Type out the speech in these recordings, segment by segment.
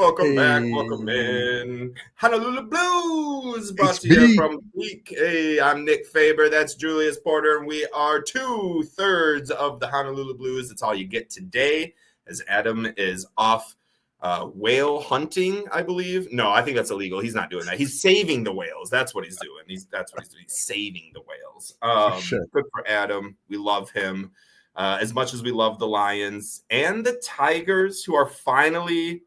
welcome back, welcome Hey, in. Honolulu Blues brought to you HB. from Week. Hey, I'm Nick Faber. That's Julius Porter, and we are 2/3 of the Honolulu Blues. That's all you get today, as Adam is off whale hunting, I believe. No, I think that's illegal. He's not doing that. He's saving the whales. That's what he's doing. That's what he's doing. He's saving the whales. For sure. Good for Adam. We love him. As much as we love the Lions and the Tigers, who are finally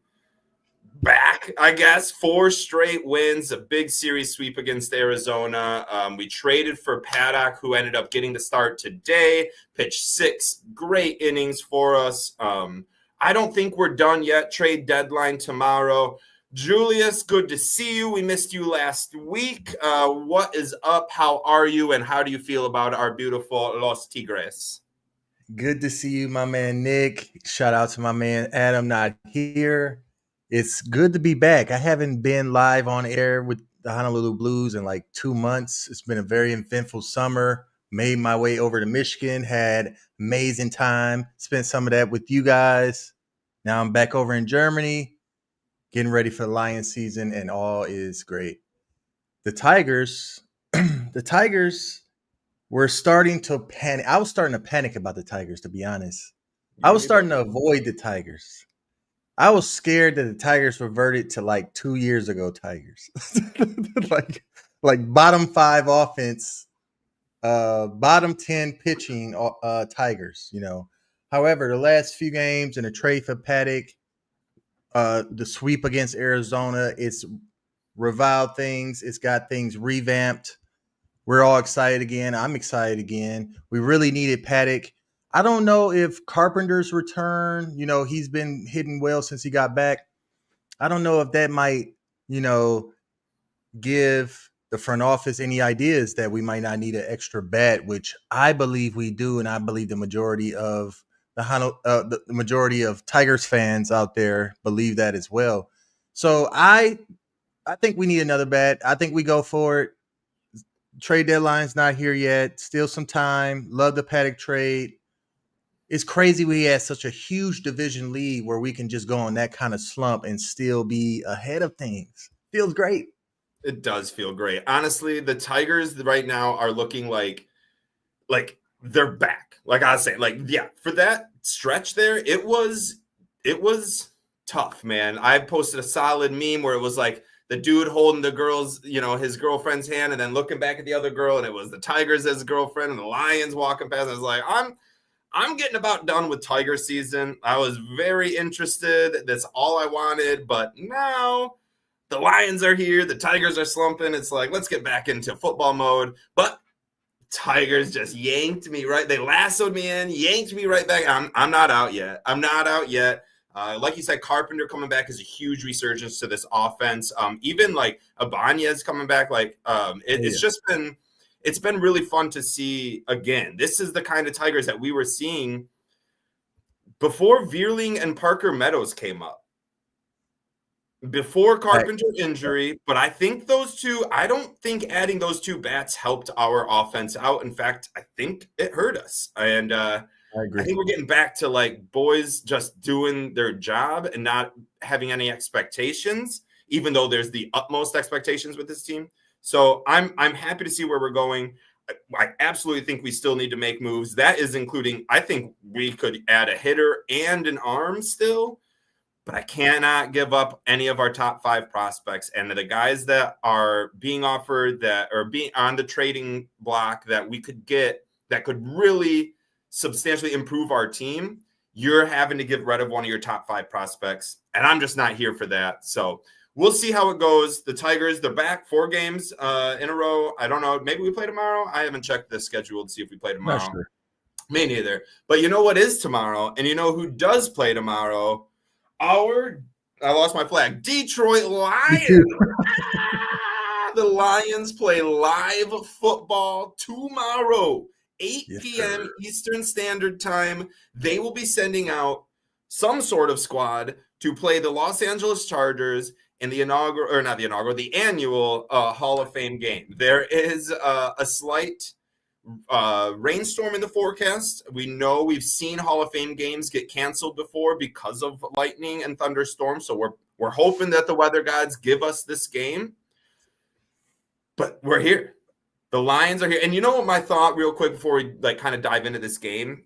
back, I guess. 4 straight wins, a big series sweep against Arizona. We traded for Paddock, who ended up getting the start today, pitched 6 great innings for us. I don't think we're done yet. Trade deadline tomorrow. Julius, good to see you. We missed you last week. What is up? How are you? And how do you feel about our beautiful Los Tigres? Good to see you, my man Nick. Shout out to my man Adam, not here. It's good to be back. I haven't been live on air with the Honolulu Blues in like 2 months. It's been a very eventful summer. Made my way over to Michigan, had amazing time, spent some of that with you guys. Now I'm back over in Germany, getting ready for the Lions season, and all is great. The Tigers, the Tigers we're starting to panic. I was starting to panic about the Tigers, to be honest. I was starting to avoid the Tigers. I was scared that the Tigers reverted to like 2 years ago Tigers. like bottom 5 offense, bottom 10 pitching Tigers, you know. However, the last few games and the trade for Paddock, the sweep against Arizona, it's reviled things. It's got things revamped. We're all excited again. I'm excited again. We really needed Paddock. I don't know if Carpenter's return, you know, he's been hitting well since he got back. I don't know if that might, you know, give the front office any ideas that we might not need an extra bat, which I believe we do, and I believe the majority of the majority of Tigers fans out there believe that as well. So I think we need another bat. I think we go for it. Trade deadline's not here yet. Still some time. Love the Paddock trade. It's crazy we had such a huge division lead where we can just go on that kind of slump and still be ahead of things. Feels great. It does feel great. Honestly, the Tigers right now are looking like they're back. Like I was saying, for that stretch there, it was tough, man. I posted a solid meme where it was like the dude holding the girl's, you know, his girlfriend's hand and then looking back at the other girl, and it was the Tigers as a girlfriend and the Lions walking past. I was like, I'm getting about done with Tiger season. I was very interested. That's all I wanted. But now the Lions are here. The Tigers are slumping. It's like, let's get back into football mode. But Tigers just yanked me right. They lassoed me in, yanked me right back. I'm not out yet. I'm not out yet. Like you said, Carpenter coming back is a huge resurgence to this offense. Even like Ibanez coming back, it's been really fun to see again. This is the kind of Tigers that we were seeing before Veerling and Parker Meadows came up, before Carpenter's injury. But I think I don't think adding those 2 bats helped our offense out. In fact, I think it hurt us. And I think we're getting back to like boys just doing their job and not having any expectations, even though there's the utmost expectations with this team. So I'm happy to see where we're going. I absolutely think we still need to make moves. That is including, I think we could add a hitter and an arm still, but I cannot give up any of our top 5 prospects. And the guys that are being offered, that are being on the trading block, that we could get, that could really substantially improve our team, you're having to get rid of one of your top 5 prospects. And I'm just not here for that. So we'll see how it goes. The Tigers, they're back 4 games in a row. I don't know. Maybe we play tomorrow. I haven't checked the schedule to see if we play tomorrow. Not sure. Me neither. But you know what is tomorrow? And you know who does play tomorrow? I lost my flag. Detroit Lions. The Lions play live football tomorrow. 8 p.m. Eastern Standard Time. They will be sending out some sort of squad to play the Los Angeles Chargers in the annual Hall of Fame game. There is a slight rainstorm in the forecast. We know we've seen Hall of Fame games get canceled before because of lightning and thunderstorms. So we're hoping that the weather gods give us this game. But we're here. The Lions are here. And you know what my thought real quick before we like kind of dive into this game?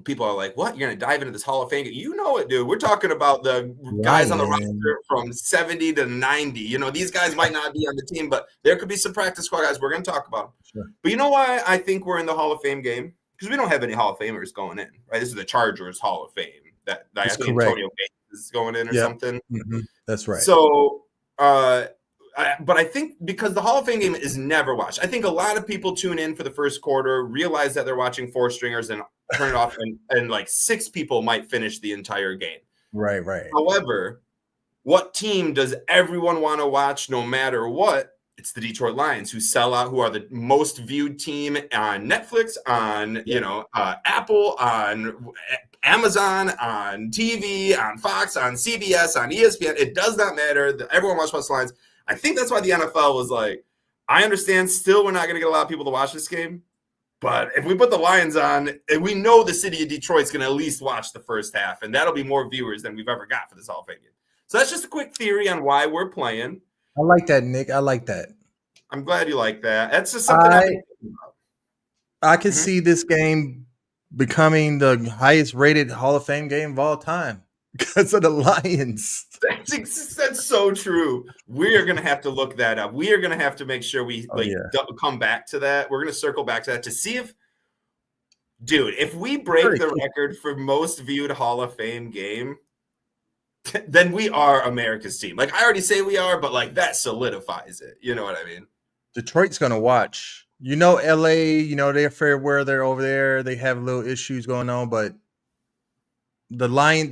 People are like, what? You're going to dive into this Hall of Fame game? You know it, dude. We're talking about the guys on the roster from 70 to 90. You know, these guys might not be on the team, but there could be some practice squad guys. We're going to talk about them. Sure. But you know why I think we're in the Hall of Fame game? Because we don't have any Hall of Famers going in, right? This is the Chargers Hall of Fame. That I think Antonio Gates is going in or something. Mm-hmm. That's right. So, but I think because the Hall of Fame game is never watched, I think a lot of people tune in for the first quarter, realize that they're watching four stringers and turn it off, and like six people might finish the entire game. Right. However, what team does everyone want to watch no matter what? It's the Detroit Lions, who sell out, who are the most viewed team on Netflix, on Apple, on Amazon, on TV, on Fox, on CBS, on ESPN. It does not matter. Everyone watches the Lions. I think that's why the NFL was like, I understand still we're not going to get a lot of people to watch this game, but if we put the Lions on, and we know the city of Detroit's going to at least watch the first half, and that'll be more viewers than we've ever got for this Hall of Fame game. So that's just a quick theory on why we're playing. I like that, Nick. I like that. I'm glad you like that. That's just something I've been thinking about. I can see this game becoming the highest rated Hall of Fame game of all time because of the Lions. That's so true. We are going to have to look that up. We are going to have to make sure we come back to that. We're going to circle back to that to see if we break the record for most viewed Hall of Fame game, then we are America's team. Like I already say we are, but like that solidifies it. You know what I mean? Detroit's going to watch. You know, LA, they're fair where they're over there. They have little issues going on, but the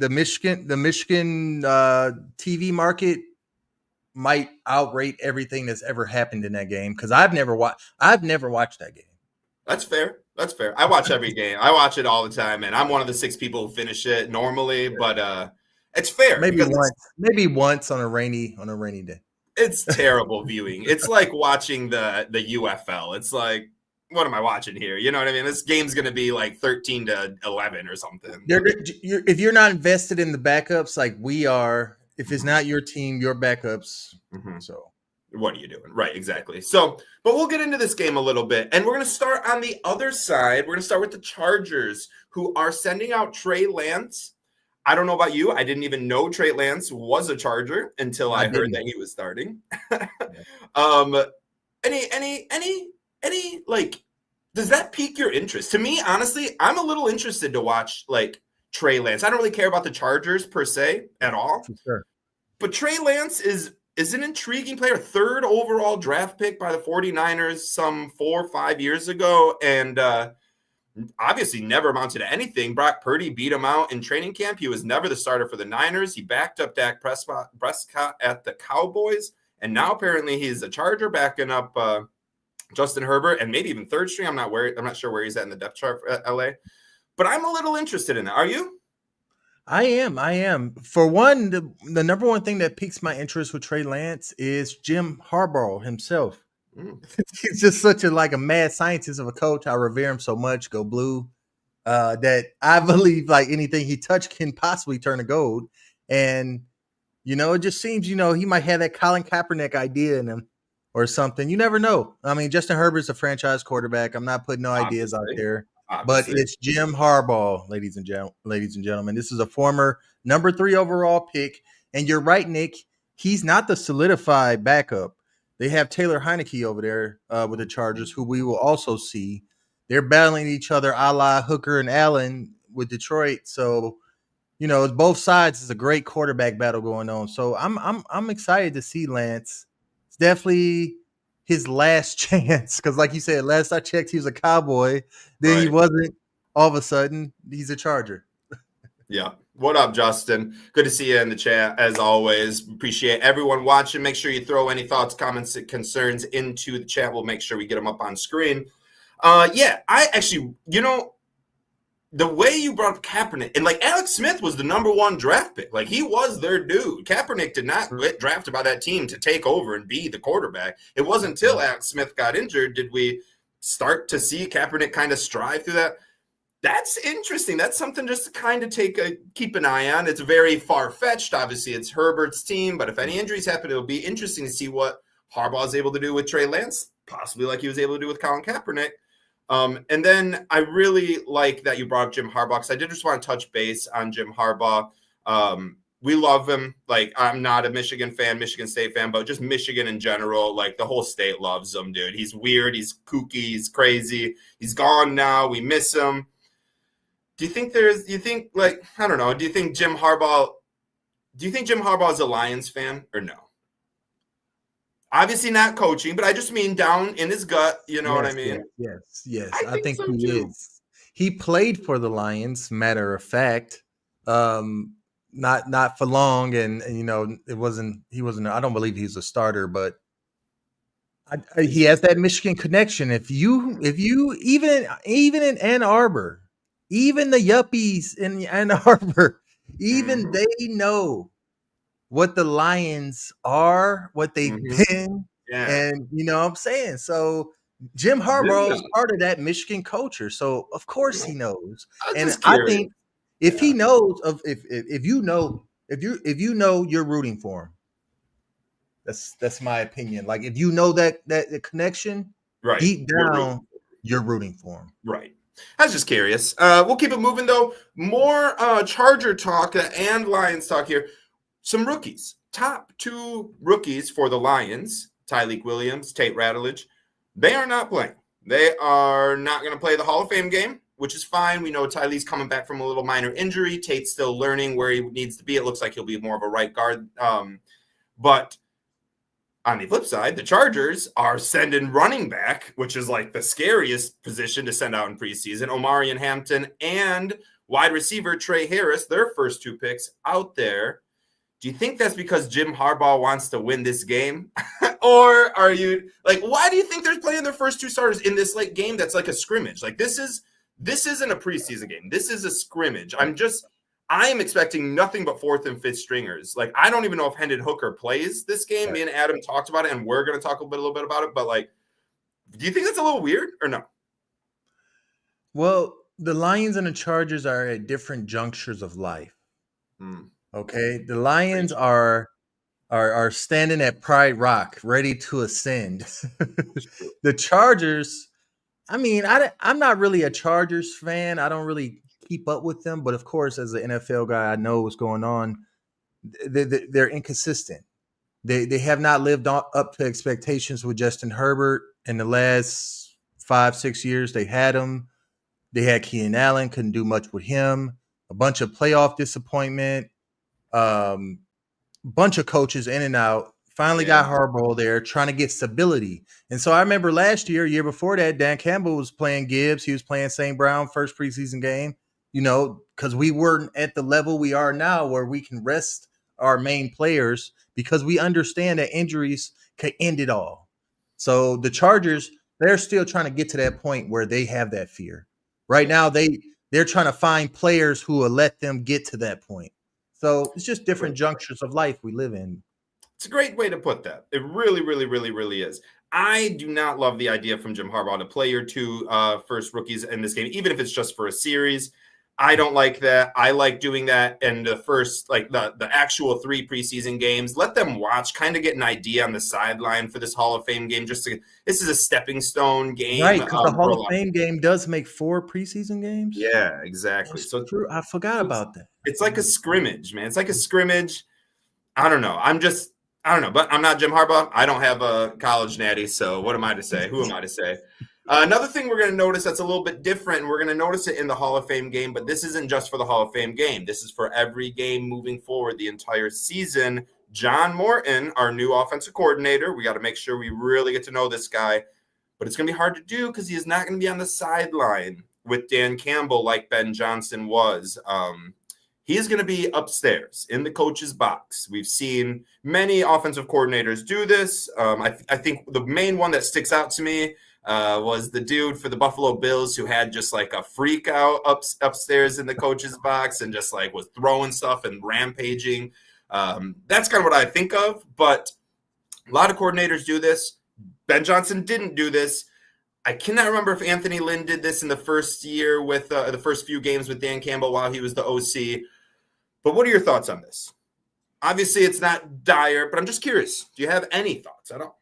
Michigan TV market might outrate everything that's ever happened in that game because I've never watched that game. That's fair. I watch every game. I watch it all the time, and I'm one of the 6 people who finish it normally, but it's fair. Maybe once on a rainy day. It's terrible viewing. It's like watching the UFL. It's like, what am I watching here? You know what I mean? This game's going to be like 13-11 or something. If you're not invested in the backups like we are, if it's not your team, your backups. Mm-hmm. So what are you doing? Right, exactly. So, but we'll get into this game a little bit. And we're going to start on the other side. We're going to start with the Chargers, who are sending out Trey Lance. I don't know about you. I didn't even know Trey Lance was a Charger until I heard that he was starting. Any like, does that pique your interest? To me, honestly, I'm a little interested to watch like Trey Lance. I don't really care about the Chargers per se at all. For sure. But Trey Lance is an intriguing player, 3rd overall draft pick by the 49ers some 4 or 5 years ago, and obviously never amounted to anything. Brock Purdy beat him out in training camp. He was never the starter for the Niners. He backed up Dak Prescott at the Cowboys, and now apparently he's a Charger backing up Justin Herbert and maybe even 3rd string. I'm not sure where he's at in the depth chart for LA, but I'm a little interested in that. Are you? I am. For one, the number one thing that piques my interest with Trey Lance is Jim Harbaugh himself. He's just such a mad scientist of a coach. I revere him so much. Go Blue. That I believe like anything he touched can possibly turn to gold. And it just seems he might have that Colin Kaepernick idea in him or something. You never know. I mean, Justin Herbert's a franchise quarterback. I'm not putting no ideas out there. But it's Jim Harbaugh, ladies and gentlemen. This is a former number 3 overall pick. And you're right, Nick. He's not the solidified backup. They have Taylor Heineke over there with the Chargers, who we will also see. They're battling each other a la Hooker and Allen with Detroit. So, it's both sides. It's a great quarterback battle going on. So I'm excited to see Lance. It's definitely his last chance because, like you said, last I checked, he was a Cowboy. Then he wasn't. All of a sudden, he's a Charger. Yeah. What up, Justin? Good to see you in the chat, as always. Appreciate everyone watching. Make sure you throw any thoughts, comments, and concerns into the chat. We'll make sure we get them up on screen. I actually, the way you brought up Kaepernick, and like Alex Smith was the number 1 draft pick. Like he was their dude. Kaepernick did not get drafted by that team to take over and be the quarterback. It wasn't until Alex Smith got injured did we start to see Kaepernick kind of strive through that. That's interesting. That's something just to kind of keep an eye on. It's very far-fetched. Obviously, it's Herbert's team, but if any injuries happen, it'll be interesting to see what Harbaugh is able to do with Trey Lance, possibly like he was able to do with Colin Kaepernick. And then I really like that you brought up Jim Harbaugh, because I did just want to touch base on Jim Harbaugh. We love him. Like, I'm not a Michigan fan, Michigan State fan, but just Michigan in general, like the whole state loves him, dude. He's weird. He's kooky. He's crazy. He's gone now. We miss him. Do you think I don't know. Do you think Jim Harbaugh is a Lions fan or no? Obviously not coaching, but I just mean down in his gut. You know what I mean? Yes. I think so he is. He played for the Lions, matter of fact. Not for long, and he wasn't. I don't believe he's a starter, but he has that Michigan connection. If you even in Ann Arbor, even the yuppies in Ann Arbor, even they know what the Lions are, what they've been, and what I'm saying. So Jim Harbaugh is part of that Michigan culture, so of course he knows. And I think if he knows if you know you're rooting for him. That's my opinion. Like, if you know that connection, right, deep down, you're rooting for him. Right. I was just curious. We'll keep it moving, though. More Charger talk and Lions talk here. Some rookies. Top 2 rookies for the Lions, Tyleik Williams, Tate Ratledge. They are not playing. They are not going to play the Hall of Fame game, which is fine. We know Tyleik's coming back from a little minor injury. Tate's still learning where he needs to be. It looks like he'll be more of a right guard. But on the flip side, the Chargers are sending running back, which is like the scariest position to send out in preseason, Omarion Hampton, and wide receiver Trey Harris, their first 2 picks out there. Do you think that's because Jim Harbaugh wants to win this game? Or are you like, why do you think they're playing their first 2 starters in this like game that's like a scrimmage? Like, this isn't a preseason game. This is a scrimmage. I am expecting nothing but 4th and 5th stringers. Like, I don't even know if Hendon Hooker plays this game. Me and Adam talked about it, and we're going to talk a little bit about it. But, like, do you think that's a little weird or no? Well, the Lions and the Chargers are at different junctures of life. Okay? The Lions are standing at Pride Rock, ready to ascend. The Chargers, I mean, I'm not really a Chargers fan. I don't really keep up with them, but of course, as an NFL guy, I know what's going on. They're inconsistent. They have not lived up to expectations with Justin Herbert in the last 5-6 years. They had him. They had Keenan Allen, couldn't do much with him. A bunch of playoff disappointment. Bunch of coaches in and out. Finally got Harbaugh there trying to get stability. And so I remember last year before that, Dan Campbell was playing Gibbs. He was playing St. Brown first preseason game, because we weren't at the level we are now where we can rest our main players because we understand that injuries can end it all. So the Chargers, they're still trying to get to that point where they have that fear. Right now, they're trying to find players who will let them get to that point. So it's just different junctures of life we live in. It's a great way to put that. It really, really, really, really is. I do not love the idea from Jim Harbaugh to play your 2 first rookies in this game, even if it's just for a series. I don't like that. I like doing that in the first, like the actual 3 preseason games. Let them watch, kind of get an idea on the sideline for this Hall of Fame game. This is a stepping stone game. Right, because the Hall of Fame game does make 4 preseason games. Yeah, exactly. That's true. I forgot about that. It's like a scrimmage, man. It's like a scrimmage. I don't know. I don't know, but I'm not Jim Harbaugh. I don't have a college natty, so what am I to say? Who am I to say? Another thing we're going to notice that's a little bit different, and we're going to notice it in the Hall of Fame game, but this isn't just for the Hall of Fame game. This is for every game moving forward the entire season. John Morton, our new offensive coordinator, we got to make sure we really get to know this guy, but it's going to be hard to do because he is not going to be on the sideline with Dan Campbell like Ben Johnson was. He's going to be upstairs in the coach's box. We've seen many offensive coordinators do this. I think the main one that sticks out to me was the dude for the Buffalo Bills who had just like a freak out upstairs in the coach's box and just like was throwing stuff and rampaging. That's kind of what I think of, but a lot of coordinators do this. Ben Johnson didn't do this. I cannot remember if Anthony Lynn did this in the first year with the first few games with Dan Campbell while he was the OC. But what are your thoughts on this? Obviously, it's not dire, but I'm just curious. Do you have any thoughts at all?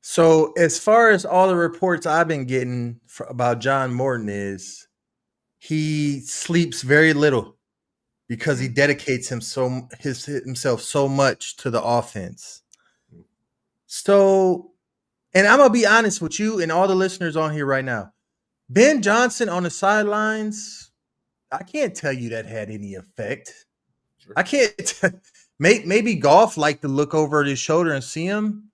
So, as far as all the reports I've been getting about John Morton is he sleeps very little because he dedicates himself so much to the offense. So, and I'm gonna be honest with you and all the listeners on here right now. Ben Johnson on the sidelines, I can't tell you that had any effect. Sure. I can't. Maybe Goff liked to look over his shoulder and see him.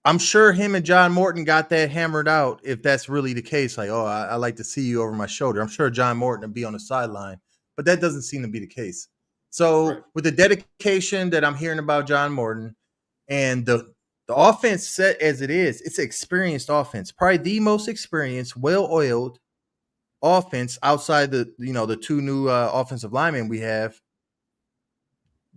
I'm sure him and John Morton got that hammered out if that's really the case. Like, oh, I like to see you over my shoulder. I'm sure John Morton would be on the sideline, but that doesn't seem to be the case. So with the dedication that I'm hearing about John Morton and the offense set as it is, it's an experienced offense, probably the most experienced, well-oiled offense outside the two new offensive linemen we have.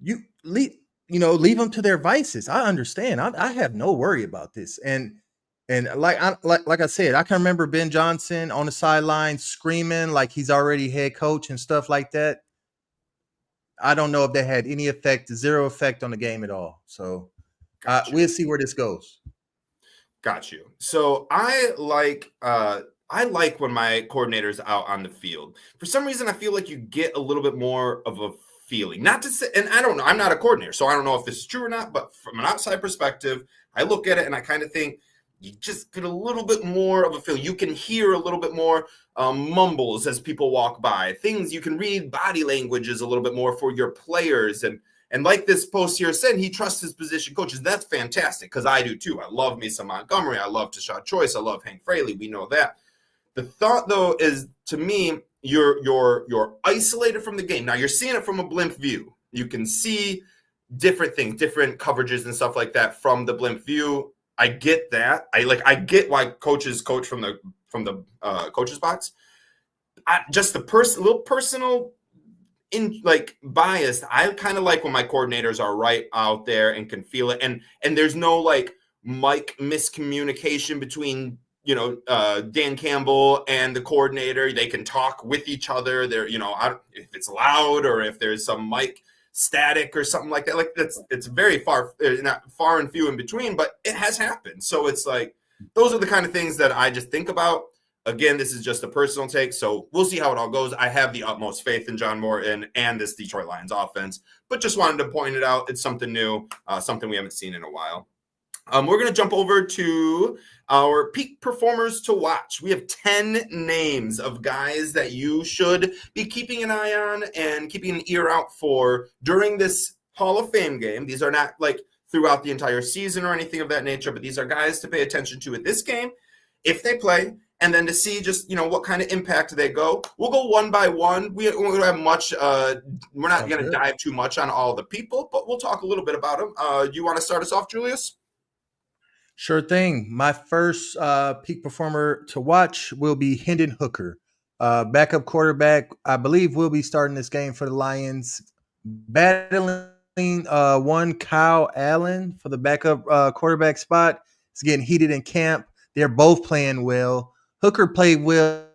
You leave them to their vices. I understand. I have no worry about this. And like I said, I can remember Ben Johnson on the sideline screaming like he's already head coach and stuff like that. I don't know if that had any effect, zero effect on the game at all. So we'll see where this goes. Got you. So I like when my coordinator's out on the field. For some reason, I feel like you get a little bit more of a feeling. Not to say, and I don't know, I'm not a coordinator, so I don't know if this is true or not, but from an outside perspective, I look at it and I kind of think you just get a little bit more of a feeling. You can hear a little bit more mumbles as people walk by. Things you can read body languages a little bit more for your players. And like this post here said, he trusts his position coaches. That's fantastic because I do too. I love me some Montgomery. I love Tashad Choice. I love Hank Fraley. We know that. The thought, though, is to me, you're isolated from the game. Now, you're seeing it from a blimp view. You can see different things, different coverages and stuff like that from the blimp view. I get that. I get why coaches coach from the coaches box. Just the little personal bias. I kind of like when my coordinators are right out there and can feel it, and there's no mic miscommunication between Dan Campbell and the coordinator. They can talk with each other. They're if it's loud or if there's some mic static or something like that. It's very far and few in between, but it has happened. So it's those are the kind of things that I just think about. Again, this is just a personal take, so we'll see how it all goes. I have the utmost faith in John Morton and this Detroit Lions offense, but just wanted to point it out. It's something new, something we haven't seen in a while. We're going to jump over to our peak performers to watch. We have 10 names of guys that you should be keeping an eye on and keeping an ear out for during this Hall of Fame game. These are not throughout the entire season or anything of that nature, but these are guys to pay attention to at this game if they play. And then to see just, what kind of impact they go. We'll go one by one. We don't have much. We're not going to dive too much on all the people, but we'll talk a little bit about them. You want to start us off, Julius? Sure thing. My first peak performer to watch will be Hendon Hooker, backup quarterback. I believe will be starting this game for the Lions, battling one Kyle Allen for the backup quarterback spot. It's getting heated in camp. They're both playing well. Hooker played well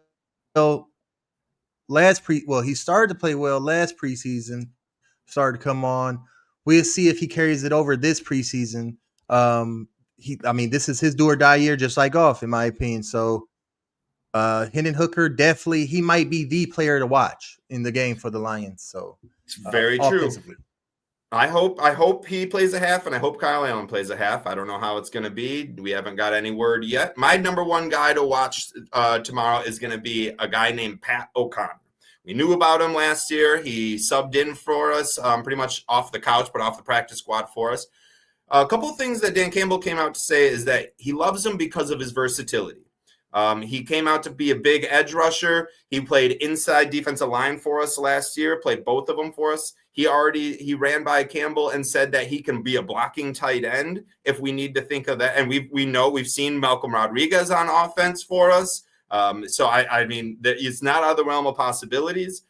he started to play well last preseason, started to come on. We'll see if he carries it over this preseason. This is his do or die year, just like Goff, in my opinion. So Hendon Hooker, definitely, he might be the player to watch in the game for the Lions. So it's very true. I hope he plays a half, and I hope Kyle Allen plays a half. I don't know how it's going to be. We haven't got any word yet. My number one guy to watch tomorrow is going to be a guy named Pat O'Connor. We knew about him last year. He subbed in for us pretty much off the couch, but off the practice squad for us. A couple of things that Dan Campbell came out to say is that he loves him because of his versatility. He came out to be a big edge rusher. He played inside defensive line for us last year, played both of them for us. He ran by Campbell and said that he can be a blocking tight end if we need to think of that. And we've seen Malcolm Rodriguez on offense for us. So it's not out of the realm of possibilities.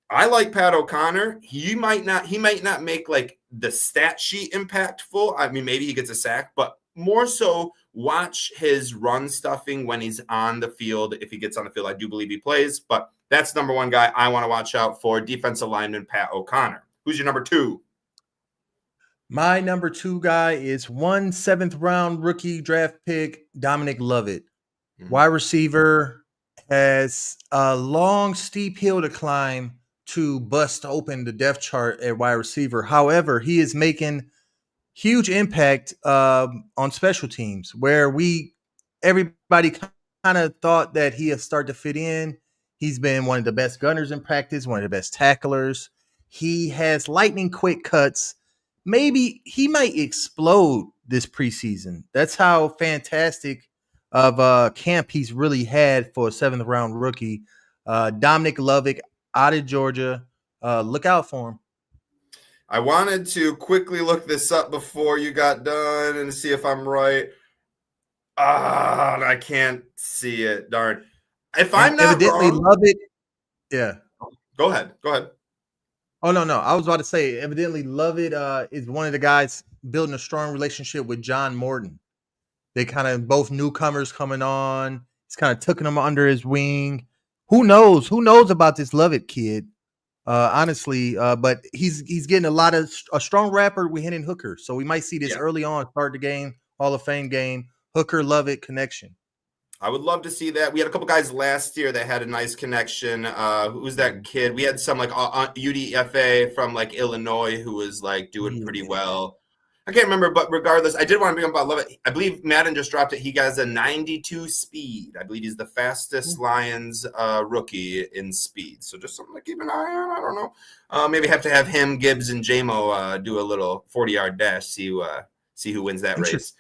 I like Pat O'Connor. He might not make the stat sheet impactful. Maybe he gets a sack, but more so watch his run stuffing when he's on the field. If he gets on the field, I do believe he plays, but that's number one guy I want to watch out for, defensive lineman Pat O'Connor. Who's your number two? My number two guy is 7th round rookie draft pick, Dominic Lovett. Wide receiver, has a long, steep hill to climb to bust open the depth chart at wide receiver. However, he is making huge impact on special teams where everybody kind of thought that he had started to fit in. He's been one of the best gunners in practice, one of the best tacklers. He has lightning quick cuts. Maybe he might explode this preseason. That's how fantastic of camp he's really had for a 7th round rookie. Dominic Lovett out of Georgia. Look out for him. I wanted to quickly look this up before you got done and see if I'm right. I can't see it. Darn. If I'm not evidently wrong, Lovett. Yeah. Go ahead. Oh, no. I was about to say, evidently Lovett is one of the guys building a strong relationship with John Morton. They kind of both newcomers coming on. He's kind of taking them under his wing. Who knows? Who knows about this Lovett kid? Honestly, but he's getting a strong rapper with Hendon Hooker. So we might see this early on, start the game, Hall of Fame game, Hooker Lovett connection. I would love to see that. We had a couple guys last year that had a nice connection. Who's that kid? We had some like UDFA from like Illinois who was like doing pretty well. I can't remember, but regardless, I did want to bring up about Lovett. I believe Madden just dropped it. He has a 92 speed. I believe he's the fastest Lions rookie in speed. So just something to keep an eye on. I don't know. Maybe have to have him, Gibbs, and JMO do a little 40-yard dash. See who wins that race.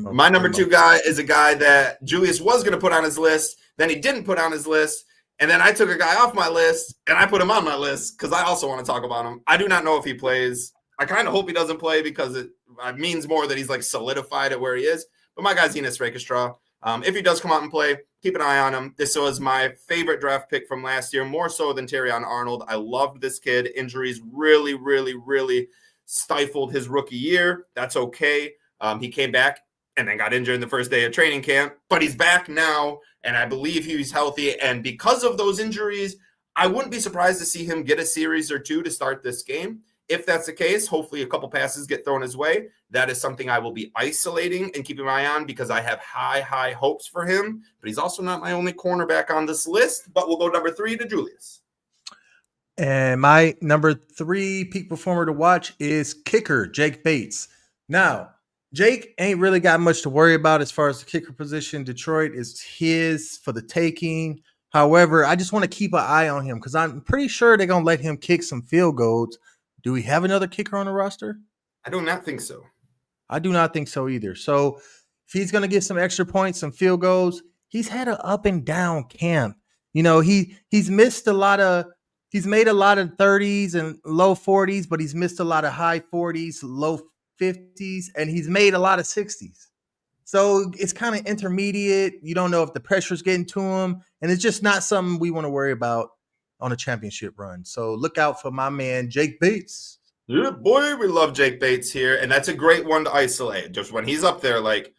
My number two guy is a guy that Julius was going to put on his list. Then he didn't put on his list. And then I took a guy off my list, and I put him on my list because I also want to talk about him. I do not know if he plays. I kind of hope he doesn't play because it means more that he's like solidified at where he is. But my guy's Enos Rakestraw. If he does come out and play, keep an eye on him. This was my favorite draft pick from last year, more so than Terrion Arnold. I loved this kid. Injuries really, really, really stifled his rookie year. That's okay. He came back and then got injured in the first day of training camp, but he's back now, and I believe he's healthy. And because of those injuries, I wouldn't be surprised to see him get a series or two to start this game. If that's the case, hopefully a couple passes get thrown his way. That is something I will be isolating and keeping my eye on because I have high hopes for him. But he's also not my only cornerback on this list. But we'll go number 3 to Julius. And my number 3 peak performer to watch is kicker Jake Bates. Now, Jake ain't really got much to worry about as far as the kicker position. Detroit is his for the taking. However, I just want to keep an eye on him because I'm pretty sure they're going to let him kick some field goals. Do we have another kicker on the roster? I do not think so. I do not think so either. So if he's going to get some extra points, some field goals, he's had an up and down camp. You know, he's missed a lot of – he's made a lot of 30s and low 40s, but he's missed a lot of high 40s, low 50s, and he's made a lot of 60s. So it's kind of intermediate. You don't know if the pressure's getting to him, and it's just not something we want to worry about on a championship run. So look out for my man, Jake Bates. Yeah, boy, we love Jake Bates here, and that's a great one to isolate. Just when he's up there, like,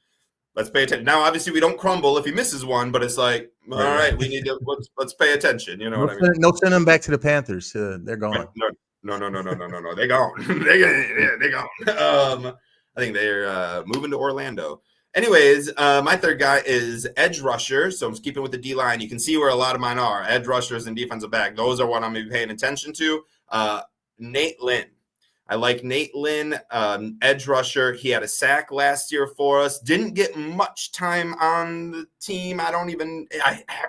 let's pay attention. Now, obviously, we don't crumble if he misses one, but it's like, all right, we need to let's pay attention. You know what I mean? No, send them back to the Panthers. They're gone. No. They're gone. They're gone. I think they're moving to Orlando. Anyways, my third guy is edge rusher. So I'm keeping with the D-line. You can see where a lot of mine are. Edge rushers and defensive back. Those are what I'm going to be paying attention to. Nate Lynn. I like Nate Lynn, edge rusher. He had a sack last year for us. Didn't get much time on the team.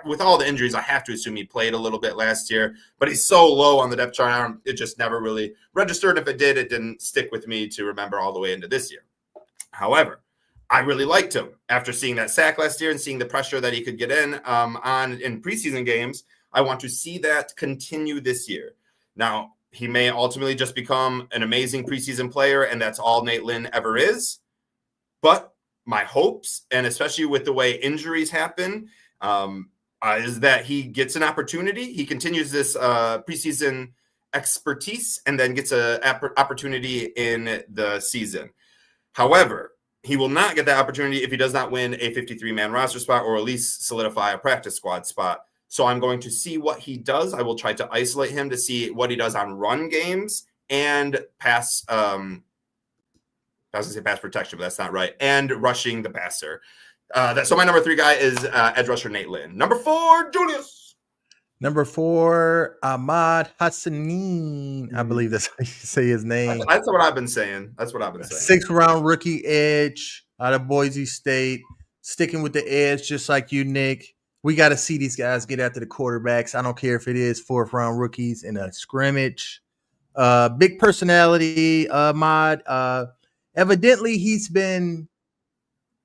With all the injuries, I have to assume he played a little bit last year. But he's so low on the depth chart, it just never really registered. If it did, it didn't stick with me to remember all the way into this year. However, I really liked him after seeing that sack last year and seeing the pressure that he could get in preseason games. I want to see that continue this year. Now, he may ultimately just become an amazing preseason player, and that's all Nate Lynn ever is. But my hopes, and especially with the way injuries happen, is that he gets an opportunity. He continues this preseason expertise and then gets an opportunity in the season. However, he will not get that opportunity if he does not win a 53-man roster spot or at least solidify a practice squad spot. So I'm going to see what he does. I will try to isolate him to see what he does on run games and pass. I was going to say pass protection, but that's not right. And rushing the passer. So my number 3 guy is edge rusher Nate Lynn. Number 4, Julius. Number 4, Ahmad Hutchinson. I believe that's how you say his name. That's what I've been saying. 6th round rookie edge out of Boise State. Sticking with the edge, just like you, Nick. We got to see these guys get after the quarterbacks. I don't care if it is 4th round rookies in a scrimmage. Big personality, Ahmad. Evidently, he's been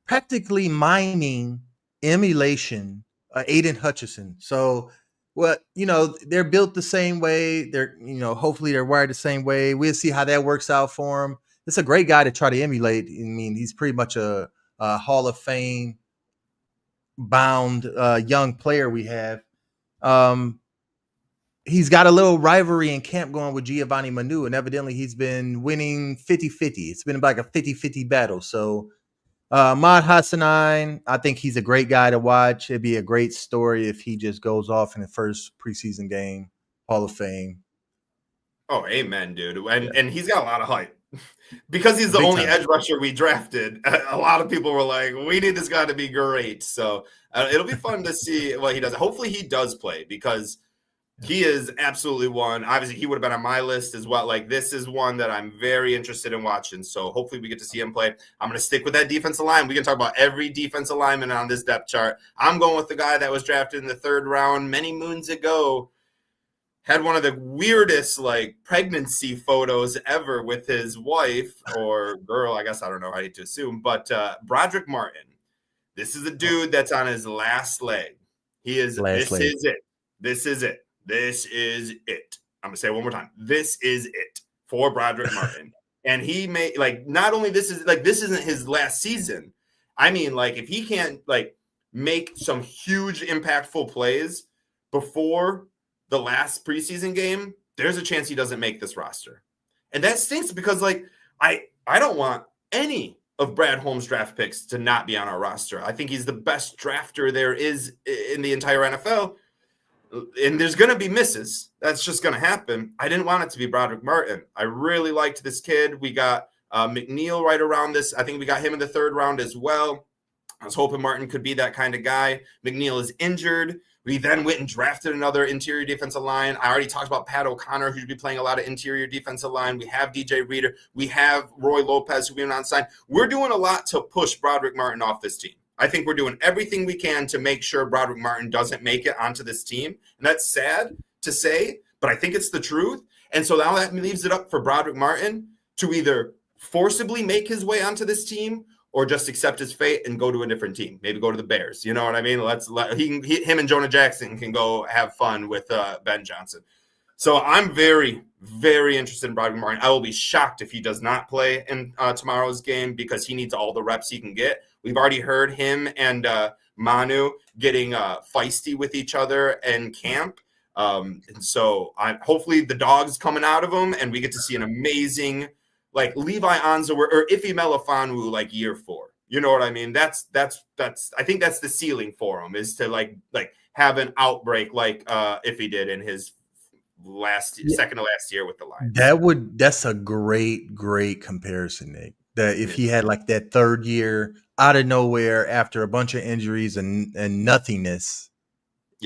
practically miming emulation, Aiden Hutchinson. So, they're built the same way. They're, hopefully they're wired the same way. We'll see how that works out for him. It's a great guy to try to emulate. I mean, he's pretty much a Hall of Fame bound young player we have. He's got a little rivalry in camp going with Giovanni Manu, and evidently he's been winning 50-50. It's been like a 50-50 battle. So Ahmad Hassanin, I think he's a great guy to watch. It'd be a great story if he just goes off in the first preseason game, Hall of Fame. Oh, amen, dude. And he's got a lot of hype. Because he's the only edge rusher we drafted, a lot of people were like, we need this guy to be great. So it'll be fun to see what he does. Hopefully he does play because he is absolutely one. Obviously, he would have been on my list as well. Like, this is one that I'm very interested in watching. So hopefully we get to see him play. I'm going to stick with that defensive line. We can talk about every defensive lineman on this depth chart. I'm going with the guy that was drafted in the 3rd round many moons ago. Had one of the weirdest, pregnancy photos ever with his wife or girl. I guess I don't know. I hate to assume. But Broderick Martin. This is a dude that's on his last leg. Is it. This is it. This is it. I'm going to say it one more time. This is it for Broderick Martin. And he may, not only this isn't his last season. I mean, if he can't, make some huge impactful plays before the last preseason game, there's a chance he doesn't make this roster. And that stinks because, I don't want any of Brad Holmes' draft picks to not be on our roster. I think he's the best drafter there is in the entire NFL. And there's going to be misses. That's just going to happen. I didn't want it to be Broderick Martin. I really liked this kid. We got McNeil right around this. I think we got him in the 3rd round as well. I was hoping Martin could be that kind of guy. McNeil is injured. We then went and drafted another interior defensive line. I already talked about Pat O'Connor, who should be playing a lot of interior defensive line. We have DJ Reader. We have Roy Lopez, who we've not signed. We're doing a lot to push Broderick Martin off this team. I think we're doing everything we can to make sure Broderick Martin doesn't make it onto this team. And that's sad to say, but I think it's the truth. And so now that leaves it up for Broderick Martin to either forcibly make his way onto this team or just accept his fate and go to a different team. Maybe go to the Bears. You know what I mean? Him and Jonah Jackson can go have fun with Ben Johnson. So I'm very, very interested in Broderick Martin. I will be shocked if he does not play in tomorrow's game because he needs all the reps he can get. We've already heard him and Manu getting feisty with each other in camp. And so hopefully the dog's coming out of him and we get to see an amazing Levi Onzo or Ife Melifonwu year 4. You know what I mean? That's I think that's the ceiling for him is to have an outbreak if he did in his second to last year with the Lions. That's a great comparison, Nick. That if he had that 3rd year out of nowhere after a bunch of injuries and nothingness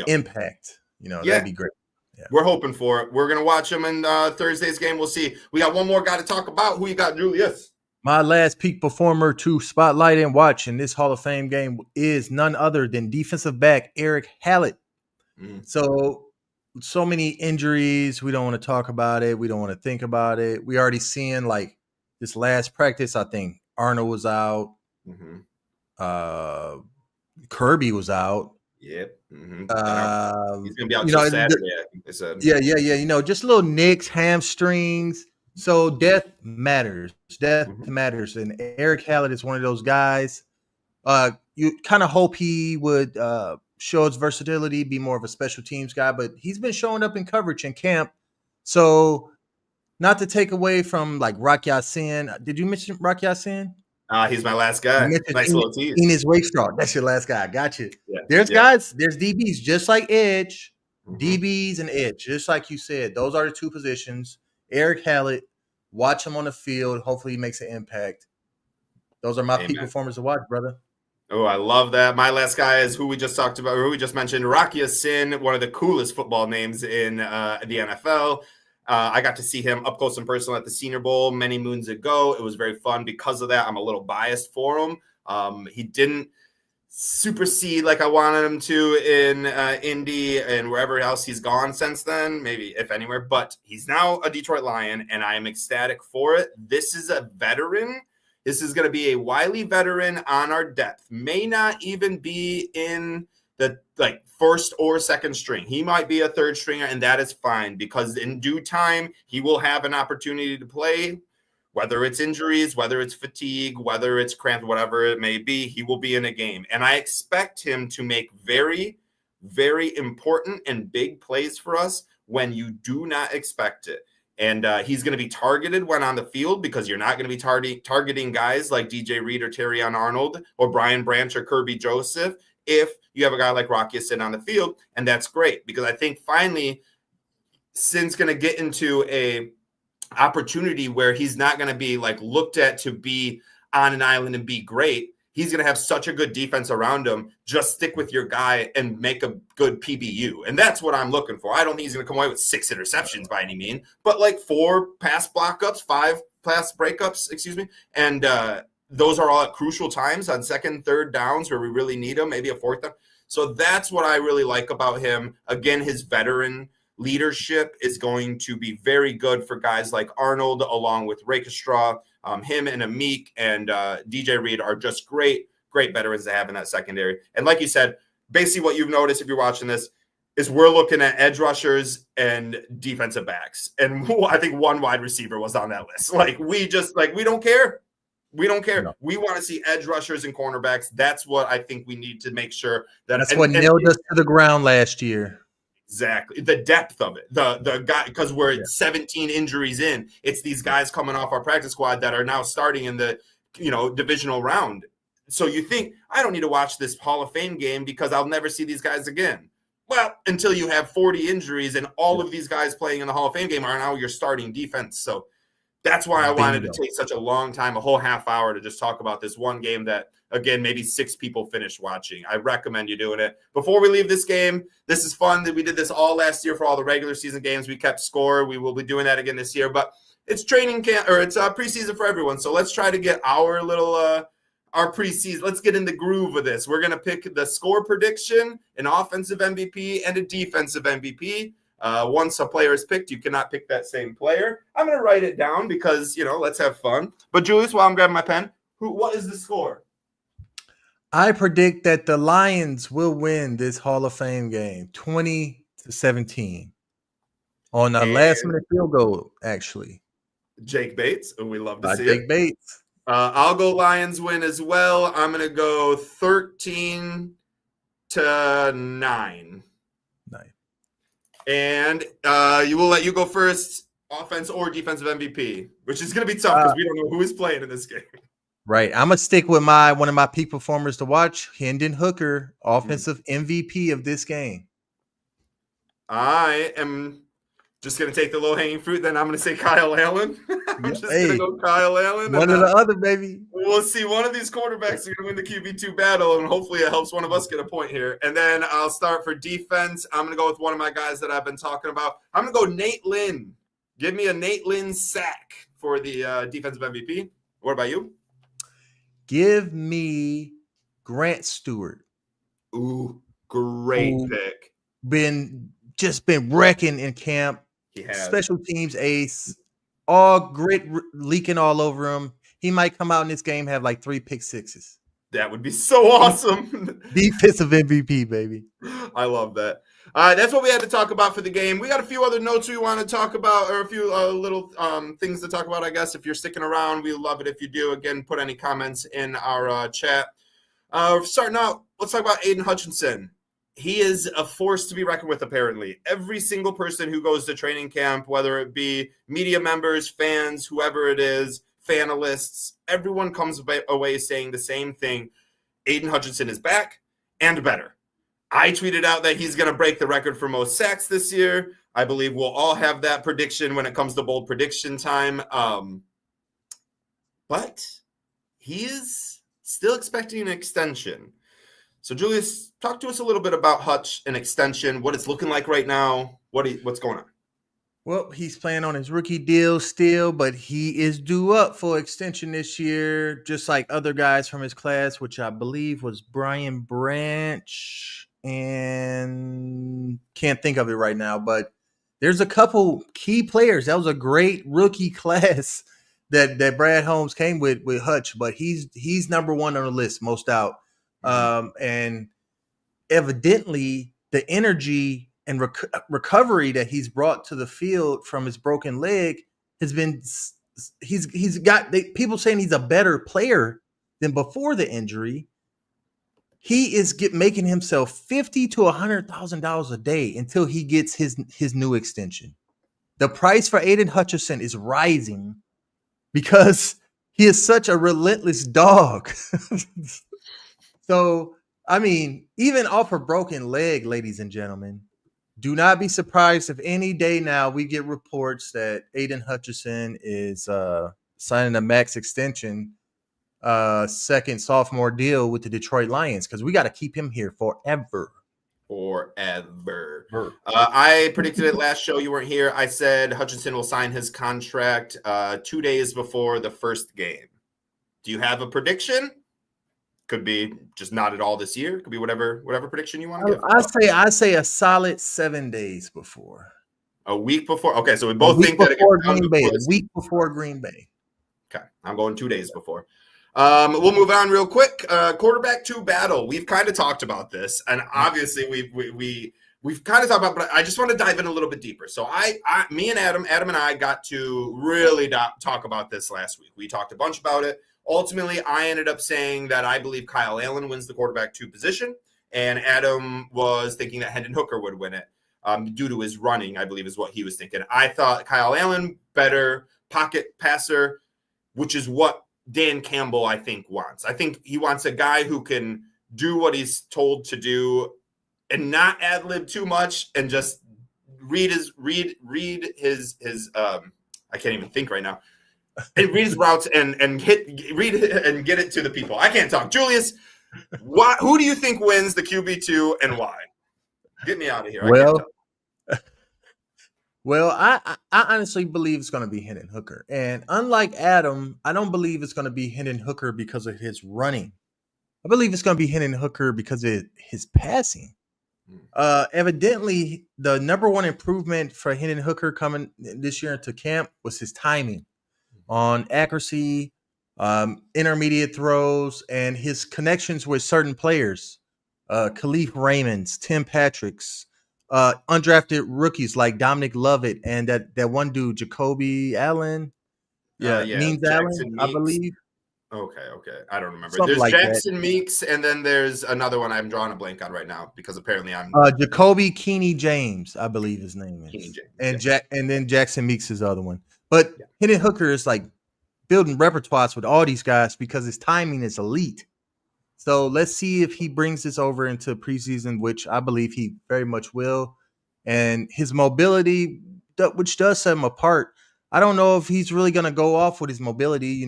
impact, that'd be great. Yeah. We're hoping for it. We're going to watch him in Thursday's game. We'll see. We got one more guy to talk about. Who you got, Julius? My last peak performer to spotlight and watch in this Hall of Fame game is none other than defensive back Eric Hallett. So many injuries. We don't want to talk about it. We don't want to think about it. We already seeing this last practice. I think Arnold was out. Mm-hmm. Kirby was out. Yep. Mm-hmm. He's gonna be out till Saturday, I think they said. Yeah. Just little nicks, hamstrings. So death matters. Matters. And Eric Hallett is one of those guys. You kind of hope he would show his versatility, be more of a special teams guy, but he's been showing up in coverage in camp. So not to take away from Rock Ya-Sin. Did you mention Rock Ya-Sin? He's my last guy. Nice little tease. Enes Wakestraw. That's your last guy. Got you. Yeah, There's yeah. guys, there's DBs just like edge, Mm-hmm. DBs and edge, just like you said. Those are the two positions. Eric Hallett, watch him on the field. Hopefully he makes an impact. Those are my peak performers to watch, brother. Oh, I love that. My last guy is who we just talked about, or who we just mentioned, Hutchinson, one of the coolest football names in the NFL. I got to see him up close and personal at the Senior Bowl many moons ago. It was very fun because of that. I'm a little biased for him. He didn't supersede like I wanted him to in Indy and wherever else he's gone since then, maybe if anywhere. But he's now a Detroit Lion, and I am ecstatic for it. This is a veteran. This is going to be a wily veteran on our depth. May not even be in the first or second string. He might be a third stringer, and that is fine because in due time, he will have an opportunity to play, whether it's injuries, whether it's fatigue, whether it's cramp, whatever it may be, he will be in a game. And I expect him to make very, very important and big plays for us when you do not expect it. And he's going to be targeted when on the field because you're not going to be targeting guys like DJ Reed or Terrion Arnold or Brian Branch or Kirby Joseph if you have a guy like Rocky sitting on the field. And that's great because I think finally Sin's going to get into a opportunity where he's not going to be looked at to be on an island and be great. He's going to have such a good defense around him. Just stick with your guy and make a good PBU. And that's what I'm looking for. I don't think he's going to come away with 6 interceptions by any means, but 4 pass block-ups, 5 pass breakups, And those are all at crucial times on second, third downs where we really need them, maybe a fourth down. So that's what I really like about him. Again, his veteran leadership is going to be very good for guys like Arnold, along with Rakestraw. Him and Amik and DJ Reed are just great veterans to have in that secondary. And like you said, basically what you've noticed if you're watching this is we're looking at edge rushers and defensive backs. And I think one wide receiver was on that list. We don't care. We don't care. No. We want to see edge rushers and cornerbacks. That's what I think we need to make sure that's what nailed us to the ground last year. Exactly. The depth of it. The guy, because we're 17 injuries in, it's these guys coming off our practice squad that are now starting in the, divisional round. So you think, I don't need to watch this Hall of Fame game because I'll never see these guys again. Well, until you have 40 injuries and all of these guys playing in the Hall of Fame game are now your starting defense. So that's why I wanted to take such a long time, a whole half hour to just talk about this one game that, again, maybe 6 people finished watching. I recommend you doing it. Before we leave this game, this is fun that we did this all last year for all the regular season games. We kept score. We will be doing that again this year. But it's training camp, or it's preseason for everyone. So let's try to get our little our preseason. Let's get in the groove of this. We're going to pick the score prediction, an offensive MVP, and a defensive MVP. Once a player is picked, you cannot pick that same player. I'm going to write it down because, let's have fun. But Julius, while I'm grabbing my pen, what is the score? I predict that the Lions will win this Hall of Fame game, 20-17, on a last-minute field goal, actually. Jake Bates, we love to see Jake Bates. I'll go Lions win as well. I'm going to go 13-9. Nice. And you will let you go first, offense or defensive MVP, which is going to be tough because we don't know who is playing in this game. Right. I'm going to stick with one of my peak performers to watch, Hendon Hooker, offensive MVP of this game. I am just going to take the low-hanging fruit. Then I'm going to say Kyle Allen. I'm just going to go Kyle Allen. One or the other, baby. We'll see. One of these quarterbacks are going to win the QB2 battle, and hopefully it helps one of us get a point here. And then I'll start for defense. I'm going to go with one of my guys that I've been talking about. I'm going to go Nate Lynn. Give me a Nate Lynn sack for the defensive MVP. What about you? Give me Grant Stewart. Ooh, great pick. Been wrecking in camp. He has. Special teams ace. All grit leaking all over him. He might come out in this game have 3 pick sixes. That would be so awesome. Defensive MVP, baby. I love that. All right, that's what we had to talk about for the game. We got a few other notes we want to talk about, or a few little things to talk about, I guess. If you're sticking around, we love it if you do. Again, put any comments in our chat. Starting out, let's talk about Aiden Hutchinson. He is a force to be reckoned with, apparently. Every single person who goes to training camp, whether it be media members, fans, whoever it is, fanalists, everyone comes away saying the same thing. Aiden Hutchinson is back and better. I tweeted out that he's going to break the record for most sacks this year. I believe we'll all have that prediction when it comes to bold prediction time. But he is still expecting an extension. So, Julius, talk to us a little bit about Hutch and extension, what it's looking like right now, what's going on. Well, he's playing on his rookie deal still, but he is due up for extension this year, just like other guys from his class, which I believe was Brian Branch, and can't think of it right now, but there's a couple key players. That was a great rookie class that Brad Holmes came with Hutch, but he's number one on the list, most out. And evidently the energy and recovery that he's brought to the field from his broken leg has been, he's got people saying he's a better player than before the injury. He is making himself $50,000 to $100,000 a day until he gets his new extension. The price for Aiden Hutchinson is rising because he is such a relentless dog. So, I mean, even off a broken leg, ladies and gentlemen, do not be surprised if any day now we get reports that Aiden Hutchinson is signing a max extension, second sophomore deal with the Detroit Lions, because we got to keep him here forever. I predicted it last show. You weren't here. I said Hutchinson will sign his contract 2 days before the first game. Do you have a prediction? Could be just not at all this year. Could be whatever prediction you want to give. I say a solid 7 days before. A week before. Okay, so we both think that a week before Green Bay. Okay, I'm going 2 days before. We'll move on real quick. Quarterback 2 battle. We've kind of talked about this, and obviously we've kind of talked about, but I just want to dive in a little bit deeper. So me and Adam and I got to really talk about this last week. We talked a bunch about it. Ultimately, I ended up saying that I believe Kyle Allen wins the quarterback 2 position, and Adam was thinking that Hendon Hooker would win it due to his running, I believe is what he was thinking. I thought Kyle Allen, better pocket passer, which is what Dan Campbell, I think, wants. I think he wants a guy who can do what he's told to do and not ad-lib too much and just read his I can't even think right now. And read his routes and read it and get it to the people. I can't talk. Julius, who do you think wins the QB2 and why? Get me out of here. I honestly believe it's going to be Hendon Hooker. And unlike Adam, I don't believe it's going to be Hendon Hooker because of his running. I believe it's going to be Hendon Hooker because of his passing. Evidently, the number one improvement for Hendon Hooker coming this year into camp was his timing on accuracy, intermediate throws, and his connections with certain players, Khalif Raymonds, Tim Patricks, undrafted rookies like Dominic Lovett and that one dude, Jacoby Allen. Means Allen, I believe. Okay. I don't remember. Something there's like Jackson that. Meeks, and then there's another one I'm drawing a blank on right now because apparently I'm Jacoby Keeney James, I believe his name is. Keeney James, and then Jackson Meeks is the other one. But Hendon Hooker is like building repertoires with all these guys because his timing is elite. So let's see if he brings this over into preseason, which I believe he very much will. And his mobility, which does set him apart. I don't know if he's really going to go off with his mobility,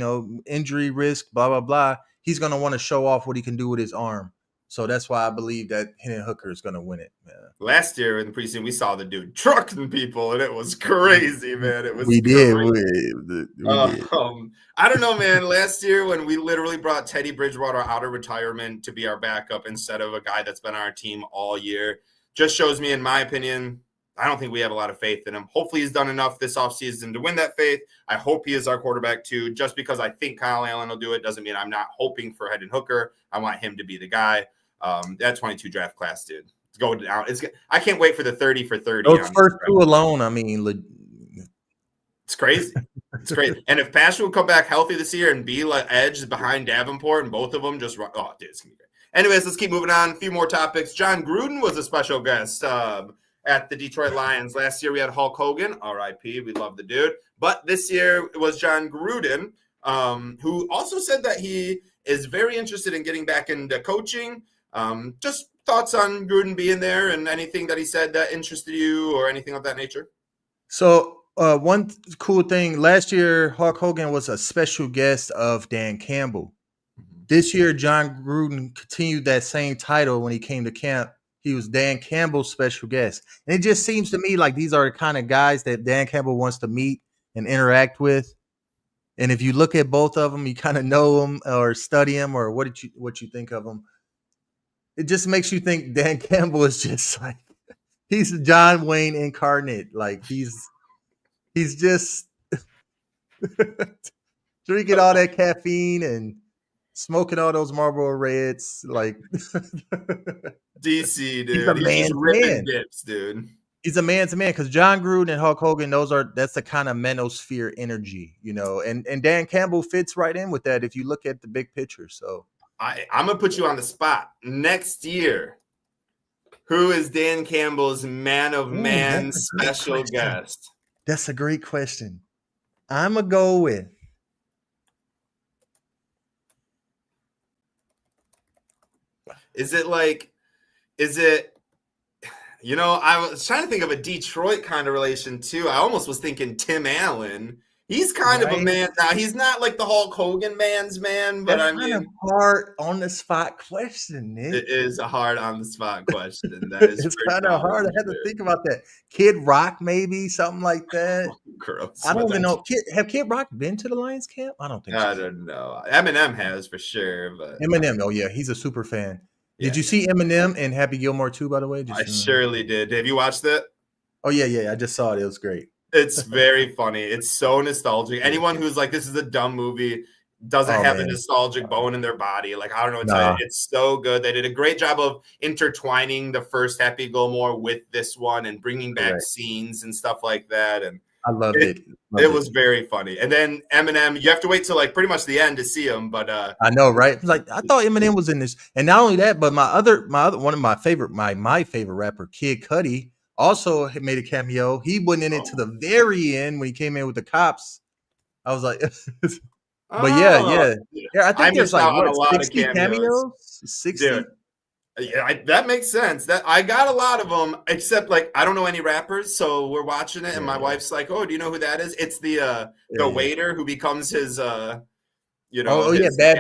injury risk, blah, blah, blah. He's going to want to show off what he can do with his arm. So that's why I believe that Hendon Hooker is going to win it. Man. Last year in the preseason, we saw the dude trucking people, and it was crazy, man. It was we did. I don't know, man. Last year when we literally brought Teddy Bridgewater out of retirement to be our backup instead of a guy that's been on our team all year, just shows me, in my opinion, I don't think we have a lot of faith in him. Hopefully he's done enough this offseason to win that faith. I hope he is our quarterback too. Just because I think Kyle Allen will do it doesn't mean I'm not hoping for Hendon Hooker. I want him to be the guy. That 22 draft class, dude. It's going down. I can't wait for the 30 for 30. Those first two alone, I mean, it's crazy. It's crazy. And if Paschal will come back healthy this year and be like edge behind Davenport and both of them just run, dude, it's going to be great. Anyways, let's keep moving on. A few more topics. John Gruden was a special guest at the Detroit Lions. Last year we had Hulk Hogan, RIP. We love the dude. But this year it was John Gruden. who also said that he is very interested in getting back into coaching. Just thoughts on Gruden being there and anything that he said that interested you or anything of that nature? So one cool thing last year, Hulk Hogan was a special guest of Dan Campbell. This year, John Gruden continued that same title when he came to camp. He was Dan Campbell's special guest. And it just seems to me like these are the kind of guys that Dan Campbell wants to meet and interact with. And if you look at both of them, you kind of know them or study them or what you think of them. It just makes you think Dan Campbell is just like he's John Wayne incarnate. Like he's just drinking all that caffeine and smoking all those Marlboro Reds. Like DC, he's a dude. He's just man's ripping man. dips, dude. He's a man's man because John Gruden and Hulk Hogan, that's the kind of manosphere energy, and Dan Campbell fits right in with that if you look at the big picture. So I'm gonna put you on the spot. Next year, who is Dan Campbell's man of man special guest? That's a great question. I'm gonna go with. Is it? I was trying to think of a Detroit kind of relation too. I almost was thinking Tim Allen. He's kind of a man. Now, he's not like the Hulk Hogan man's man, but that's kind of hard on the spot question, Nick. It is a hard on the spot question. That is it's kind of hard. I had to think about that. Kid Rock, maybe something like that. Gross. I don't even know. Have Kid Rock been to the Lions camp? I don't think so. I don't know. Eminem has for sure, but Eminem. Oh yeah, he's a super fan. Yeah, did you see Eminem and Happy Gilmore too? By the way, I surely did. Have you watched it? Oh yeah. I just saw it. It was great. It's very funny. It's so nostalgic. Anyone who's like, this is a dumb movie, doesn't have a nostalgic bone in their body. Like, I don't know what to tell you. It's so good. They did a great job of intertwining the first Happy Gilmore with this one and bringing back scenes and stuff like that. And I loved it. It was very funny. And then Eminem, you have to wait till like pretty much the end to see him. But I know, right? Like I thought Eminem was in this, and not only that, but my other one of my favorite rapper, Kid Cudi, also made a cameo. He went in it to the very end when he came in with the cops. I was like, but yeah. I think there's like what, 60 cameos. 60. Dude. Yeah, that makes sense. That I got a lot of them, except like I don't know any rappers, so we're watching it, and my wife's like, "Oh, do you know who that is?" It's the waiter who becomes his, Bad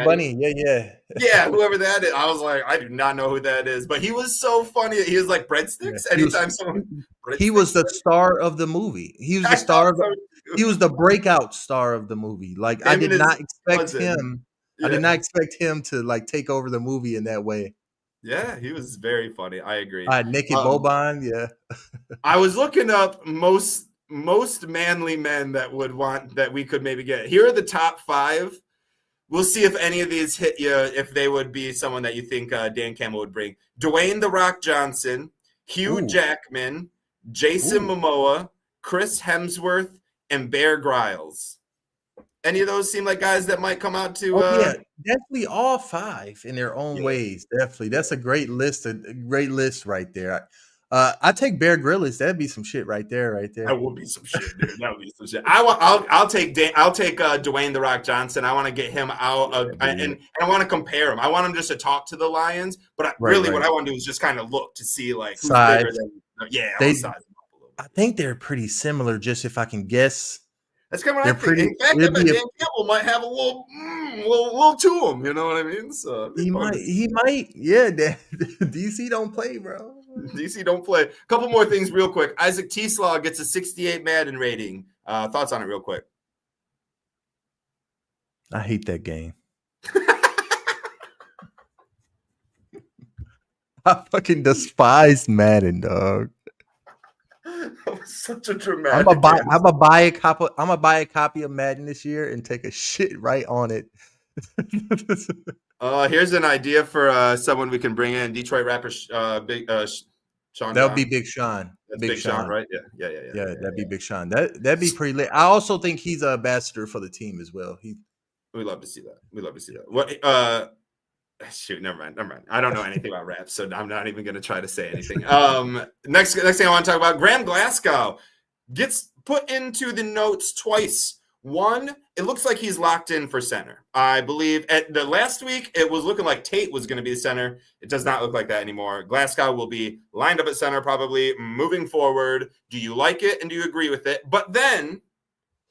Bunny, yeah, whoever that is. I was like, I do not know who that is, but he was so funny. He was like breadsticks. Anytime someone, he was the star of the movie. He was the star. He was the breakout star of the movie. Like I did not expect him. I did not expect him to like take over the movie in that way. Yeah, he was very funny. I agree. Naked Boban, yeah. I was looking up most manly men that we could maybe get. Here are the top 5. We'll see if any of these hit you, if they would be someone that you think Dan Campbell would bring. Dwayne "The Rock" Johnson, Hugh Jackman, Jason Momoa, Chris Hemsworth, and Bear Grylls. Any of those seem like guys that might come out to definitely all 5 in their own ways. Definitely. That's a great list right there. I take Bear Grylls. That'd be some shit right there. That would be some shit, dude. That would be some shit. I'll take Dwayne "The Rock" Johnson. I want to get him out and I want to compare him. I want him just to talk to the Lions, but what I want to do is just kind of look to see like who's bigger than I think they're pretty similar, just if I can guess. That's kind of what I think. In fact, Dan Campbell might have a little to him. You know what I mean? So he might. Yeah, DC don't play, bro. DC don't play. A couple more things real quick. Isaac T-Slaw gets a 68 Madden rating. Thoughts on it real quick? I hate that game. I fucking despise Madden, dog. That was such a dramatic. I'm gonna buy a copy of Madden this year and take a shit right on it. Here's an idea for someone we can bring in. Detroit rapper Big Sean. That would be Big Sean. That's Big Sean, right? Yeah. That'd be Big Sean. That'd be pretty lit. I also think he's an ambassador for the team as well. We love to see that. What? Shoot, never mind. I don't know anything about rap, so I'm not even going to try to say anything. Next thing I want to talk about, Graham Glasgow gets put into the notes twice One, it looks like he's locked in for center. I believe at the last week, it was looking like Tate was going to be the center. It does not look like that anymore. Glasgow will be lined up at center probably moving forward. Do you like it and do you agree with it? But then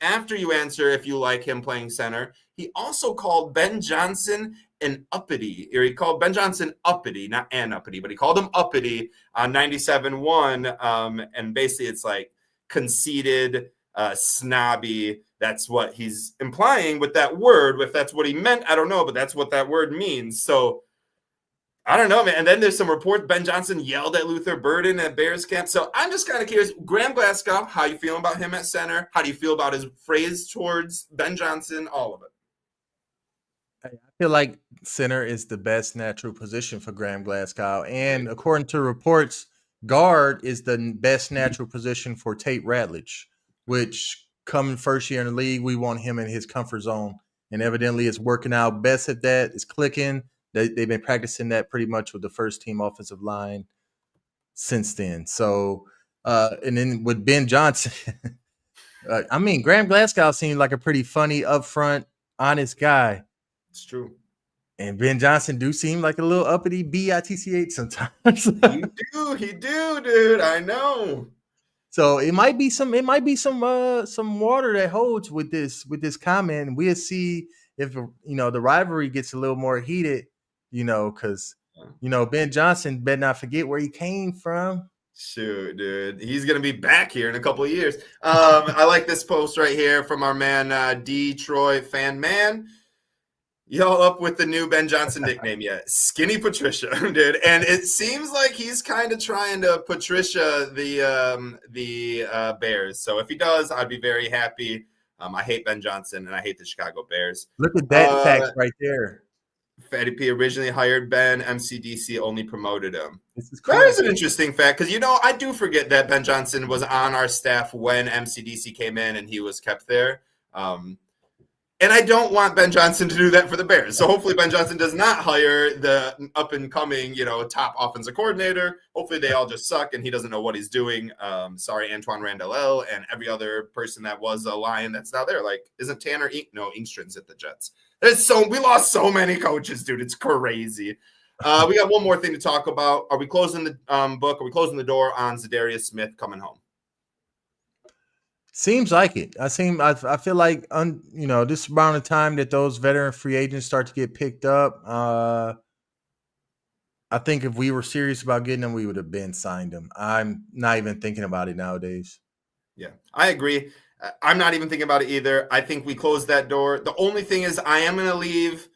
after you answer if you like him playing center, he also called Ben Johnson an uppity, or he called Ben Johnson uppity, not an uppity, but he called him uppity on 97.1. And basically it's like conceited, snobby. That's what he's implying with that word. If that's what he meant, I don't know, but that's what that word means. So I don't know, man. And then there's some reports Ben Johnson yelled at Luther Burden at Bears camp. So I'm just kind of curious. Graham Glasgow, how you feeling about him at center? How do you feel about his phrase towards Ben Johnson? All of it. I feel like center is the best natural position for Graham Glasgow. And according to reports, guard is the best natural position for Tate Ratledge, which coming first year in the league, we want him in his comfort zone. And evidently it's working out best at that. It's clicking. They've been practicing that pretty much with the first team offensive line since then. So, and then with Ben Johnson, I mean, Graham Glasgow seemed like a pretty funny, upfront, honest guy. It's true. And Ben Johnson do seem like a little uppity bitch sometimes. He do, dude. I know. So it might be some water that holds with this comment. We'll see if the rivalry gets a little more heated, because Ben Johnson better not forget where he came from. Shoot, dude. He's going to be back here in a couple of years. I like this post right here from our man, Detroit Fan Man. Y'all up with the new Ben Johnson nickname yet? Skinny Patricia, dude. And it seems like he's kind of trying to Patricia the Bears. So if he does, I'd be very happy. I hate Ben Johnson, and I hate the Chicago Bears. Look at that fact right there. Fatty P originally hired Ben. MCDC only promoted him. That is an interesting fact because, I do forget that Ben Johnson was on our staff when MCDC came in and he was kept there. And I don't want Ben Johnson to do that for the Bears. So hopefully Ben Johnson does not hire the up-and-coming, top offensive coordinator. Hopefully they all just suck and he doesn't know what he's doing. Sorry, Antoine Randall and every other person that was a Lion that's now there. Like, isn't Tanner Inkstron's at the Jets? We lost so many coaches, dude. It's crazy. We got one more thing to talk about. Are we closing the book? Are we closing the door on Zadarius Smith coming home? Seems like it. I feel like this is around the time that those veteran free agents start to get picked up. I think if we were serious about getting them, we would have been signed them. I'm not even thinking about it nowadays. Yeah, I agree. I'm not even thinking about it either. I think we closed that door. The only thing is I am going to leave.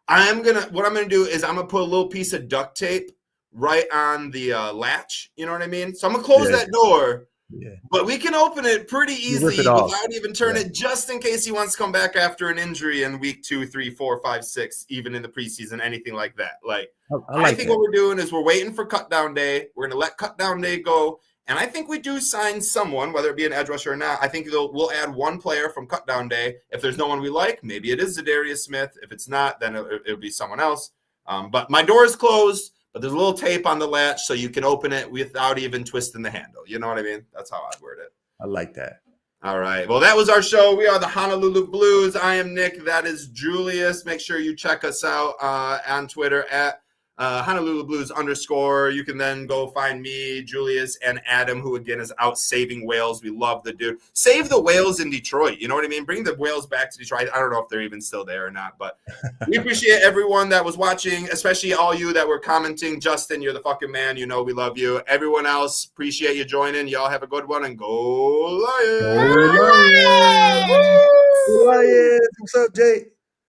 What I'm going to do is I'm going to put a little piece of duct tape right on the latch. You know what I mean? So I'm going to close that door. Yeah. But we can open it pretty easily without even turning it, just in case he wants to come back after an injury in week 2, 3, 4, 5, 6, even in the preseason, anything like that. I think what we're doing is we're waiting for cut down day. We're going to let cut down day go. And I think we do sign someone, whether it be an edge rusher or not. I think we'll add one player from cut down day. If there's no one we like, maybe it is Zadarius Smith. If it's not, then it'll be someone else. But my door is closed. But there's a little tape on the latch so you can open it without even twisting the handle. You know what I mean? That's how I'd word it. I like that. All right. Well, that was our show. We are the Honolulu Blues. I am Nick. That is Julius. Make sure you check us out on Twitter at Honolulu Blues _. You can then go find me, Julius, and Adam, who again is out saving whales. We love the dude. Save the whales in Detroit. You know what I mean? Bring the whales back to Detroit. I don't know if they're even still there or not, but we appreciate everyone that was watching, especially all you that were commenting. Justin, you're the fucking man. We love you. Everyone else, appreciate you joining. Y'all have a good one and go Lions! Go Lions! Go Lions! What's up, Jay?